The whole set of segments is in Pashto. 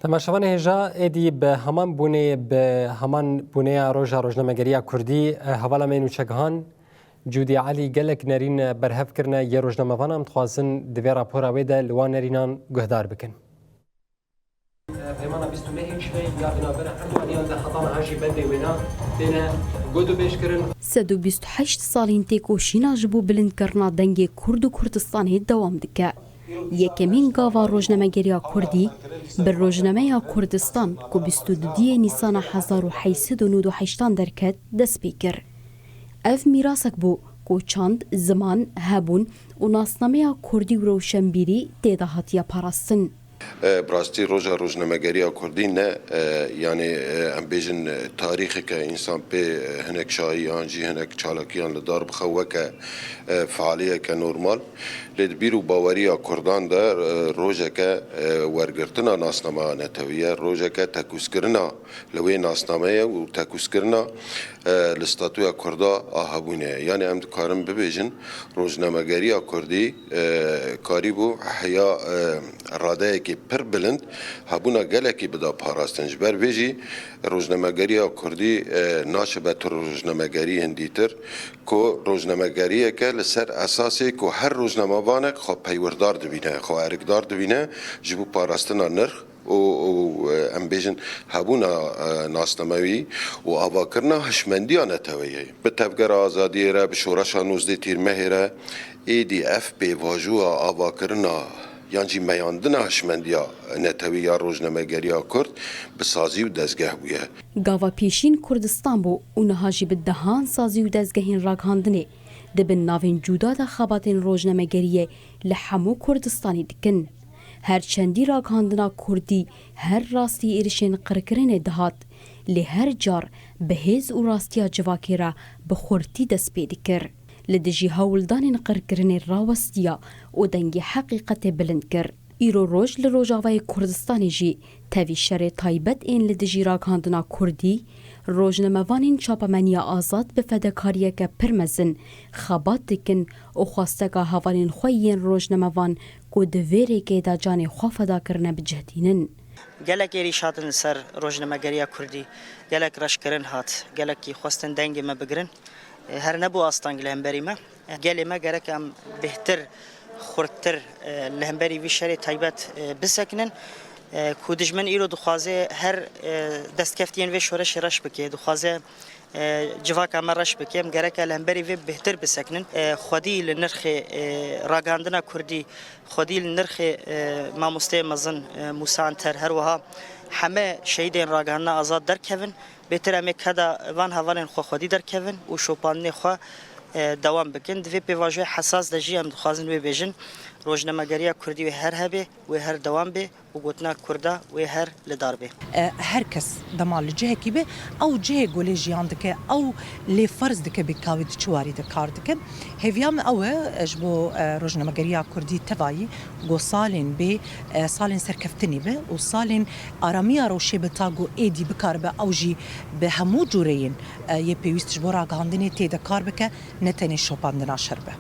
تماشاوان هجا ایدی به همان بونه روژا روزنامه‌گری کردی حوالا مینو چگهان جودی علی گلک نرین برهف کرنه یه روزنامه‌وان هم تخوازن دوی راپورا ویده لوان نرینان گهدار بکن. پیمانا 29 شوی یا بنابرا هردوانیان ده خطان هاجی بده وینا دینه گودو بیش کرن 128 سالین تێکۆشینا ji بۆ بلندکردنا dengê Kurd û Kurdistanê dewam dike. Yekemîn gava rojnamegeriya Kurdî bi Rojnameya Kurdistan ku 22 Nîsana 1898 derket dest pê kir. Ev mîrasek bû ku çand, ziman, hebûn û nasnameya Kurdî û rewşenbîrî têda hatiye parastin. براستی روزا روزنامه‌گری کردی نه یعنی ام بیشن تاریخی که انسان به هنک شایعان جی هنک چالاکیان لدار بخواه که فعالیه که نورمال لید بیرو باوری کردان در روزا که ورگرتنا ناسنامه نتویه روزا که تکوسکرنا لوی ناسنامه و تکوسکرنا لستاتوی کردا آهبونه یعنی ام کارم ببیشن روزنامه‌گری کردی کاری بو حیا راده که پر بلند هبونا گلکی بدا پاراستنج بر ویجی روزنامه‌گری کردی ناشبه تر روزنامه‌گری هندیتر کو روزنامه‌گری که لسر اساسی کو هر روزنامه‌وان خو پیوردار دبینه خو ارگدار دبینه جبو پاراستنا نرخ و ام بیشن هبونا ناسناموی و آواکرنا هشمندی نتویه به تفگر آزادی را به شورش 19 تیر مهره EDF به واجو آواکرنا یعنی میاندن هشمندیا نتوی یا روزنامه‌گری کرد به سازی و دزگه بوده. گاوا پیشین کردستان بو اونها جی به دهان سازی و دزگهین راگهاندنه دبن ناوین جودا دا خاباتین روزنامه‌گری لحمو کردستانی دکن. هر چندی راگهاندنا کردی هر راستی ایرشین قرکرین دهات لی هر جار بهز و راستیا جواکی را بخورتی دست پیدا کر. لدجی هولدان قرکرین راوستیا و دنگی حقیقت بلند کر. ایرو روز لروجاوای کردستانی جی تاوی شر تایبت این لدجی راگهاندنا کردی روزنامه‌وانین چاپمنیا آزاد به فداکاریه که پرمزن خابات دکن و خواستگاه هوانین خویین روزنامه‌وان کو دویره که دا جان خوا فدا کرنه بجهدینن. گلک ایریشاتن سر روزنامه‌گری کردی گلک رشکرن هات گلکی خواستن دنگ ما بگرن هر نبو آستانگ لهمبری ما گلی ما گرکم بهتر خورتر لهمبری وی شری تایبت بسکنن کودجمن ایرو دخوازه هر دست کفتین و شورش رش بکه دخوازه جواک امرش بکیم گرک لهمبری و بهتر بسکنن خودی لنرخ راگاندنا کردی خودی لنرخ ماموسته مزن موسانتر هر وها همه شهیدین راگاندنا آزاد در کهون بهتر امی کدا وان هوانن خو خودی در کهون و شوپانی خو دوام بکن دوی پیواژه حساس دجی هم دخوازن و بیژن روزنامه‌گری کردی و هر هبه و هر دوام به و گوتنا کردا و هر لدار به هر کس دمال جه کی به او جه گوله جیان دکه او لی فرض دکه بکاوید چواری دکار دکه هیویام او اجبو روزنامه‌گری کردی توایی گو سالین به سالین سرکفتنی به و سالین آرامی روشه به تاگو ایدی بکار به اوجی به همو جورین یه پیوست جبورا گاندنی تید کار بکه نتنی شوپاندنا شربه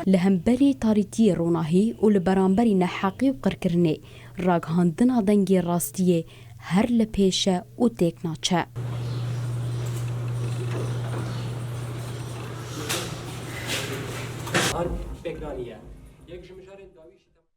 لهمبری تاریتی روناهی و لبرانبری نحقی و قرکرنه راگهاندنا دنگی راستیه هر لپیشه و تکناچه. آن بگرانیه. یک